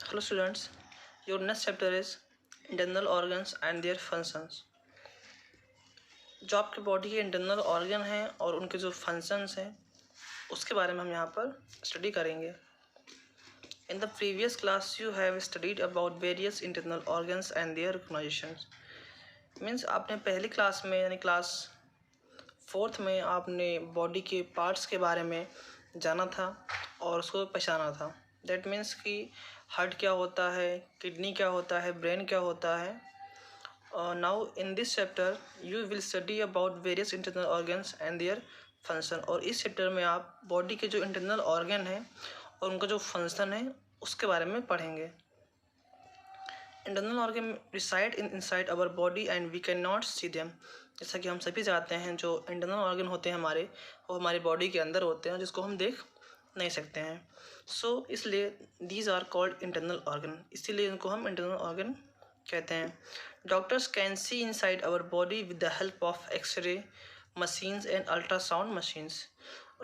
Hello students, your next chapter is internal organs and their functions. जो आपके body के internal organ हैं और उनके जो फंक्शंस हैं उसके बारे में हम यहाँ पर स्टडी करेंगे. In the previous class you have studied about various internal organs and their organizations. Means आपने पहली क्लास में यानी क्लास 4th में आपने बॉडी के पार्ट्स के बारे में जाना था और उसको पहचाना था. दैट मीन्स कि हार्ट क्या होता है, किडनी क्या होता है, ब्रेन क्या होता है. Now in this chapter you will study about various internal organs and their function. और इस चैप्टर में आप बॉडी के जो इंटरनल ऑर्गन है और उनका जो फंक्शन है उसके बारे में पढ़ेंगे. Internal organ reside inside our body and we can not see them. जैसा कि हम सभी जानते हैं जो इंटरनल ऑर्गन होते हैं हमारे, वो हमारी बॉडी के अंदर होते हैं जिसको हम देख नहीं सकते हैं. सो इसलिए these are called internal organ, इसीलिए इनको हम इंटरनल ऑर्गन कहते हैं. Doctors can see inside our body with the help of x-ray machines and ultrasound machines.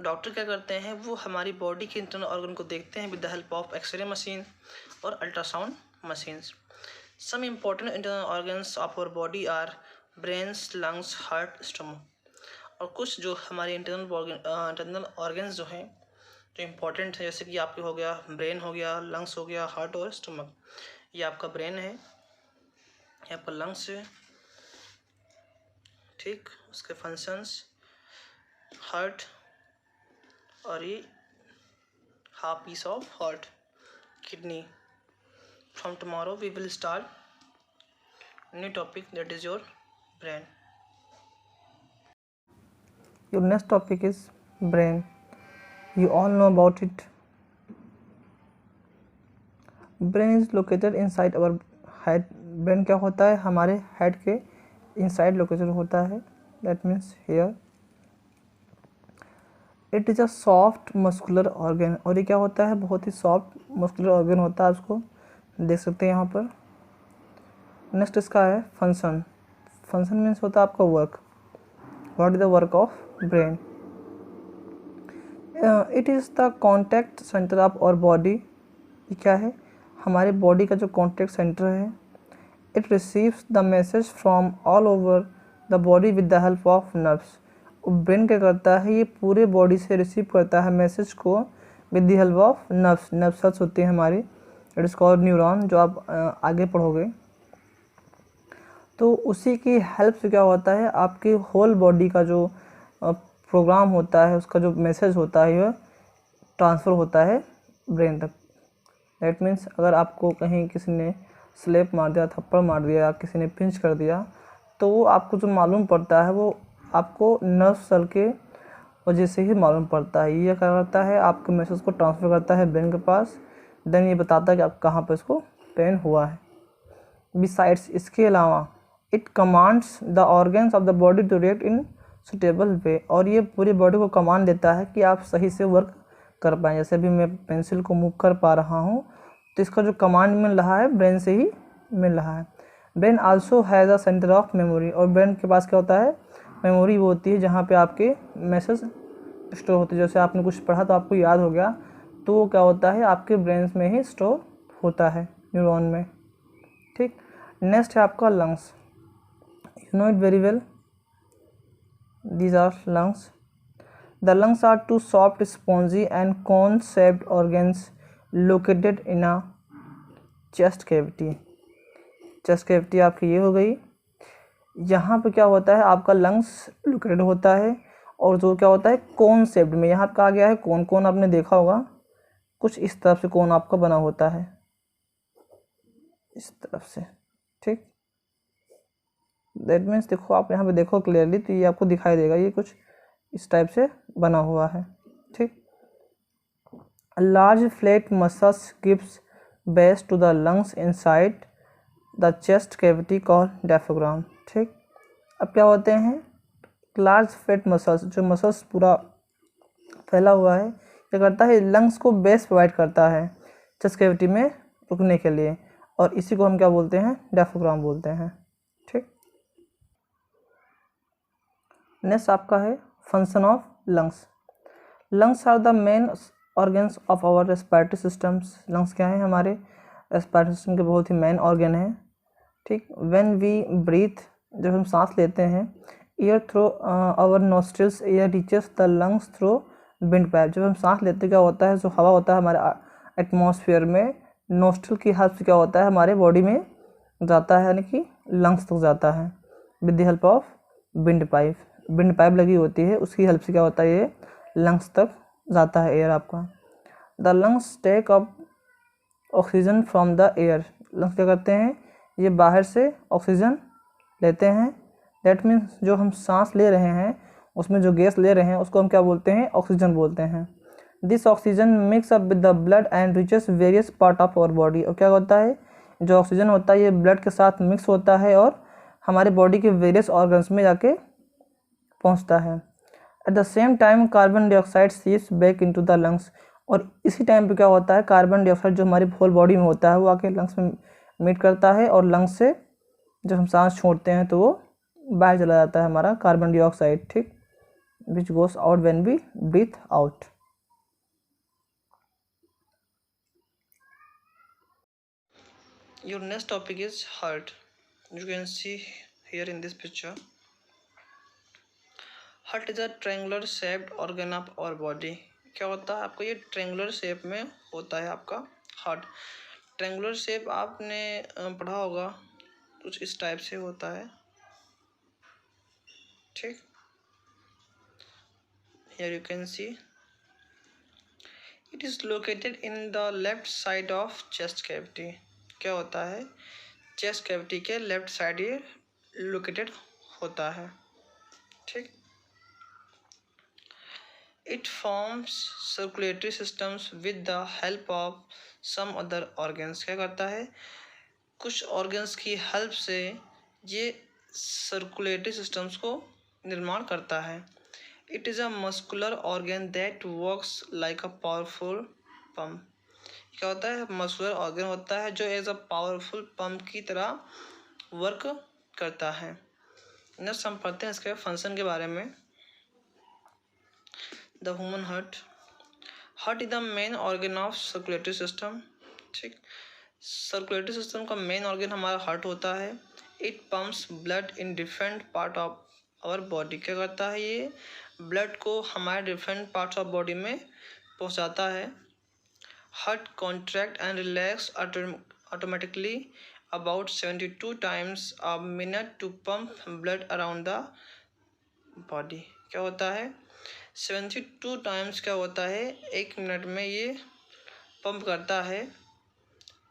Doctor क्या करते हैं, वो हमारी बॉडी के इंटरनल ऑर्गन को देखते हैं with the help of X-ray machine और ultrasound machines. Some important internal organs of our body are brains, lungs, heart, stomach. और कुछ जो हमारे इंटरनल ऑर्गन्स जो हैं जो इम्पोर्टेंट है, जैसे कि आपके हो गया ब्रेन हो गया, लंग्स हो गया, हार्ट और स्टमक. ये आपका ब्रेन है, ये आपका लंग्स है, ठीक. उसके फंक्शंस हार्ट और ये half piece of heart, kidney. From tomorrow we will start new topic that is your brain. Your next topic is brain. You all know about it. Brain is located inside our head. Brain क्या होता है, हमारे head के inside located होता है. That means here. It is a soft muscular organ. और ये क्या होता है, बहुत ही soft muscular organ होता है. आप इसको देख सकते हैं यहाँ पर. नेक्स्ट इसका है फंक्शन. फंक्शन मीन्स होता है आपका work. What is the work of brain? It is the contact centre of our body. ये क्या है, हमारे बॉडी का जो कॉन्टैक्ट सेंटर है. It receives the message from all over the body with the help of nerves. Brain क्या करता है, ये पूरे बॉडी से रिसीव करता है मैसेज को with the help of nerves. Nerve cells होते हैं हमारे, इट इज़ कॉल्ड न्यूरॉन, जो आप आगे पढ़ोगे. तो उसी की हेल्प से क्या होता है, आपके होल बॉडी का जो प्रोग्राम होता है, उसका जो मैसेज होता है, वह ट्रांसफ़र होता है ब्रेन तक. दैट मीन्स अगर आपको कहीं किसी ने स्लेप मार दिया, थप्पड़ मार दिया, किसी ने पिंच कर दिया, तो वो आपको जो मालूम पड़ता है वो आपको नर्व सेल के वजह से ही मालूम पड़ता है. ये क्या करता है, आपके मैसेज को ट्रांसफ़र करता है ब्रेन के पास. देन ये बताता है कि आप कहाँ पर इसको पेन हुआ है. बिसाइड्स, इसके अलावा, it commands the organs of the body to react in suitable way. और ये पूरी बॉडी को कमांड देता है कि आप सही से वर्क कर पाएँ. जैसे अभी मैं पेंसिल को मूव कर पा रहा हूँ, तो इसका जो कमांड मिल रहा है ब्रेन से ही मिल रहा है. Brain also has a centre of memory. और ब्रेन के पास क्या होता है, मेमोरी वो होती है जहाँ पे आपके मैसेज स्टोर होते हैं. जैसे आपने कुछ पढ़ा तो आपको याद हो गया, तो वो क्या होता है आपके ब्रेन में ही स्टोर होता है, न्यूरॉन में, ठीक. नेक्स्ट है आपका lungs. You know it very well. These are lungs. The lungs are two soft, spongy and cone-shaped organs located in a chest cavity. Chest cavity आपकी ये हो गई. यहाँ पे क्या होता है, आपका लंग्स लोकेटेड होता है और जो क्या होता है कोन शेप्ड में. यहाँ कहा गया है कोन. कोन आपने देखा होगा, कुछ इस तरफ से कोन आपका बना होता है, इस तरफ से, ठीक. दैट मीन्स देखो, आप यहाँ पे देखो क्लियरली, तो ये आपको दिखाई देगा, ये कुछ इस टाइप से बना हुआ है, ठीक. Large flat muscles gives base to the lungs inside the chest cavity called diaphragm, ठीक. अब क्या होते हैं, लार्ज फ्लैट मसल्स, जो मसल्स पूरा फैला हुआ है, क्या करता है, लंग्स को बेस प्रोवाइड करता है चेस्ट कैविटी में रुकने के लिए, और इसी को हम क्या बोलते हैं, डायफ्राम बोलते हैं, ठीक. नेक्स्ट आपका है function of lungs. Lungs are the main organs of our respiratory systems. Lungs क्या है, हमारे रेस्पिरेटरी सिस्टम के बहुत ही मेन ऑर्गन है, ठीक। व्हेन वी ब्रीथ, जब हम सांस लेते हैं, air through our nostrils, air reaches the lungs through windpipe. जब हम सांस लेते क्या होता है, जो हवा होता है हमारे एटमॉस्फेयर में, नोस्ट्रिल की हेल्प से क्या होता है हमारे बॉडी में जाता है, यानी कि लंग्स तक जाता है with the help of wind pipe. Wind pipe लगी होती है, उसकी हेल्प से क्या होता है ये लंग्स तक जाता है एयर आपका। The lungs take up oxygen from the air. Lungs क्या करते हैं, ये बाहर से ऑक्सीजन लेते हैं। दैट मीन्स जो हम सांस ले रहे हैं उसमें जो गैस ले रहे हैं उसको हम क्या बोलते हैं, ऑक्सीजन बोलते हैं। This oxygen mix up with the blood and reaches various part of our body. और क्या होता है, जो ऑक्सीजन होता है ये ब्लड के साथ मिक्स होता है और हमारे बॉडी के वेरियस ऑर्गन्स में जाके पहुंचता है। At the same time carbon dioxide seeps back into the lungs. और इसी टाइम पे क्या होता है, कार्बन डाइऑक्साइड जो हमारी होल बॉडी में होता है वो आके लंग्स में मीट करता है और लंग्स से जब हम सांस छोड़ते हैं तो वो बाहर चला जाता है हमारा कार्बन डाइऑक्साइड, ठीक, which goes out when we breathe out. Your next topic is heart. You can see here in this picture. Heart is a triangular shaped organ of our body. क्या होता है आपको, ये ट्रेंगुलर शेप में होता है आपका हार्ट। ट्रेंगुलर शेप आपने पढ़ा होगा, कुछ इस टाइप से होता है, ठीक। Here you can see it is located in the left side of chest cavity. क्या होता है, चेस्ट कैविटी के लेफ्ट साइड ये लोकेटेड होता है, ठीक। It forms circulatory systems with the help of some other organs. क्या करता है, कुछ ऑर्गन्स की हेल्प से ये सर्कुलेटरी सिस्टम्स को निर्माण करता है। It is a muscular organ that works like a powerful pump. क्या होता है, मस्कुलर ऑर्गन होता है जो एज अ पावरफुल पंप की तरह वर्क करता है। नेक्स्ट हम पढ़ते हैं इसके फंक्शन के बारे में। The human heart. Heart is the main organ of circulatory system, ठीक। सर्कुलेटरी सिस्टम का मेन ऑर्गन हमारा हार्ट होता है। It pumps blood in different part of our body. क्या करता है, ये ब्लड को हमारे डिफरेंट पार्ट्स ऑफ बॉडी में पहुंचाता है। Heart contract and relax automatically about 72 times a minute to pump blood around the body. क्या होता है, 72 टाइम्स क्या होता है, एक मिनट में ये पंप करता है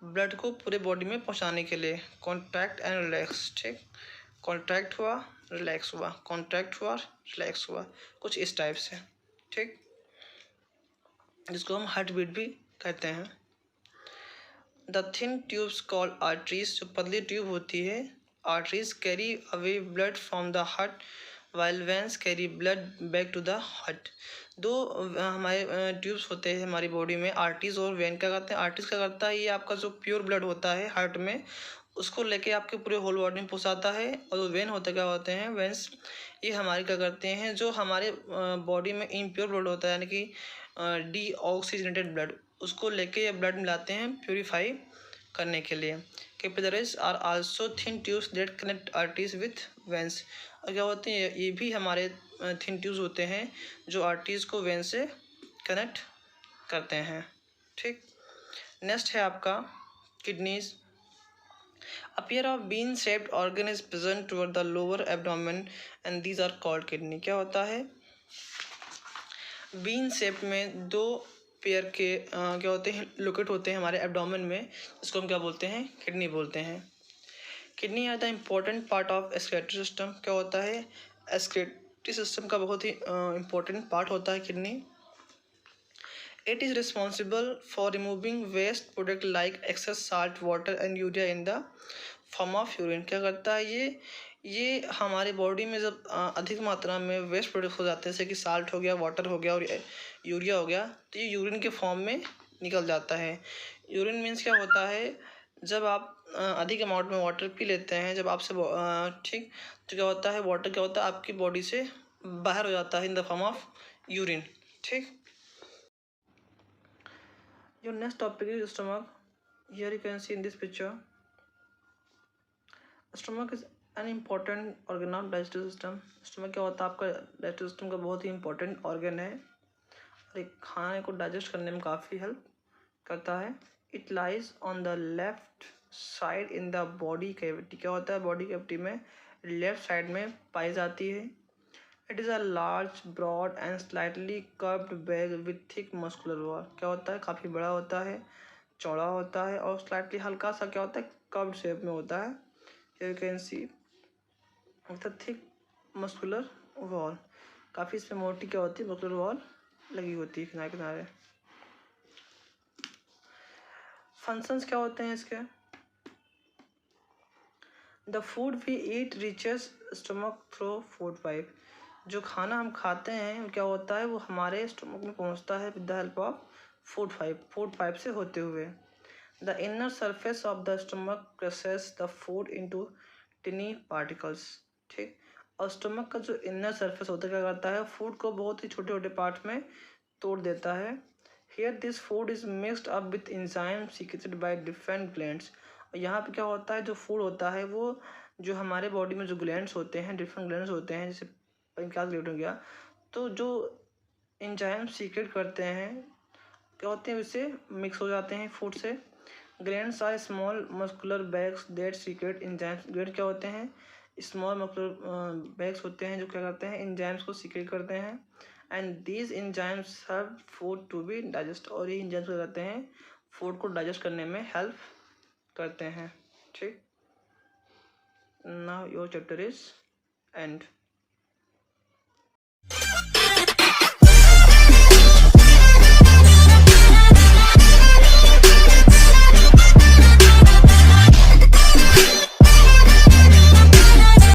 ब्लड को पूरे बॉडी में पहुंचाने के लिए। कॉन्ट्रैक्ट एंड रिलैक्स, ठीक। कॉन्ट्रैक्ट हुआ, रिलैक्स हुआ, कॉन्ट्रैक्ट हुआ, रिलैक्स हुआ, कुछ इस टाइप से, ठीक, जिसको हम हार्ट बीट भी कहते हैं। The thin tubes called arteries. जो पतली ट्यूब होती है, arteries carry away blood from the heart while veins carry blood back to the heart. दो हमारे ट्यूब्स होते हैं हमारी बॉडी में, आर्टरीज और वेन। क्या करते हैं, आर्टरीज क्या करता है, ये आपका जो प्योर ब्लड होता है हार्ट में उसको लेके आपके पूरे होल बॉडी में पहुँचाता है। और जो वेन होते क्या होते हैं, वेंस, ये हमारे क्या करते हैं, जो हमारे बॉडी में इम्प्योर ब्लड होता है यानी कि डीऑक्सीजनेटेड ब्लड, उसको लेके ये ब्लड मिलाते हैं प्योरीफाई करने के लिए। Capillaries are also thin tubes that connect arteries with veins. और क्या होते हैं, ये भी हमारे थिन ट्यूब्स होते हैं जो आर्टरीज को वेन से कनेक्ट करते हैं, ठीक। नेक्स्ट है आपका kidneys. A pair of bean shaped organ is present toward the lower abdomen and these are called kidney. क्या होता है, बीन शेप में दो पेयर के क्या होते हैं, लोकेट होते हैं हमारे एब्डोमेन में, इसको हम क्या बोलते हैं, किडनी बोलते हैं। Kidney are the important part of excretory system. क्या होता है, एक्सक्रीटरी सिस्टम का बहुत ही इम्पोर्टेंट पार्ट होता है kidney. It is responsible for removing waste product like excess salt water and urea in the form of urine. क्या करता है, ये हमारी बॉडी में जब अधिक मात्रा में वेस्ट प्रोडक्ट हो जाते हैं जैसे कि साल्ट हो गया, वाटर हो गया और यूरिया हो गया, तो ये यूरिन के फॉर्म में निकल जाता है। यूरिन मीन्स क्या होता है, जब आप अधिक अमाउंट में वाटर पी लेते हैं, जब आपसे ठीक, तो क्या होता है, वाटर क्या होता है आपकी बॉडी से बाहर हो जाता है in the form of urine, ठीक। Your next topic is stomach. Here you can see in this picture, stomach is an important organ of digestive system. Stomach क्या होता है? आपका डाइजेस्टिव सिस्टम का बहुत ही इंपॉर्टेंट ऑर्गन है और एक खाने को डाइजेस्ट करने में काफ़ी हेल्प करता है। It lies on the left side in the body cavity. क्या होता है? बॉडी कैविटी में लेफ्ट साइड में पाई जाती है। It is a large broad and slightly curved bag with thick muscular wall. क्या होता है? काफ़ी बड़ा होता है, चौड़ा होता है और स्लाइटली हल्का सा क्या होता है? कर्व्ड शेप में होता है। You can see the thick muscular wall, काफ़ी इसमें मोटी क्या होती है? मस्कुलर वॉल लगी होती है किनारे किनारे। फंक्शंस क्या होते हैं इसके? The food we eat reaches stomach through food pipe. जो खाना हम खाते हैं क्या होता है? वो हमारे स्टमक में पहुंचता है with the help of food pipe से होते हुए। The inner surface of the stomach crosses the food into टिनी particles. ठीक, और स्टमक का जो इनर सरफेस होता है क्या करता है? फूड को बहुत ही छोटे छोटे पार्ट में तोड़ देता है। Here this food is mixed up with enzyme secreted by different glands. और यहाँ पे क्या होता है? जो फूड होता है वो जो हमारे बॉडी में जो ग्लैंड्स होते हैं, डिफरेंट ग्लैंड्स होते हैं, जैसे पैनक्रियाज ग्लैंड हो गया, तो जो एंजाइम सीक्रेट करते हैं क्या होते हैं? इससे मिक्स हो जाते हैं फूड से। Glands are small muscular bags that secrete enzymes. Gland क्या होते हैं? स्मॉल मस्कुलर बैग्स होते हैं जो क्या करते हैं? एंजाइम्स को सीक्रेट करते हैं। And these enzymes help food to be digest. और ये एंजाइम्स क्या करते हैं? फूड को डाइजेस्ट करने में हेल्प करते हैं। ठीक, now your chapter is and.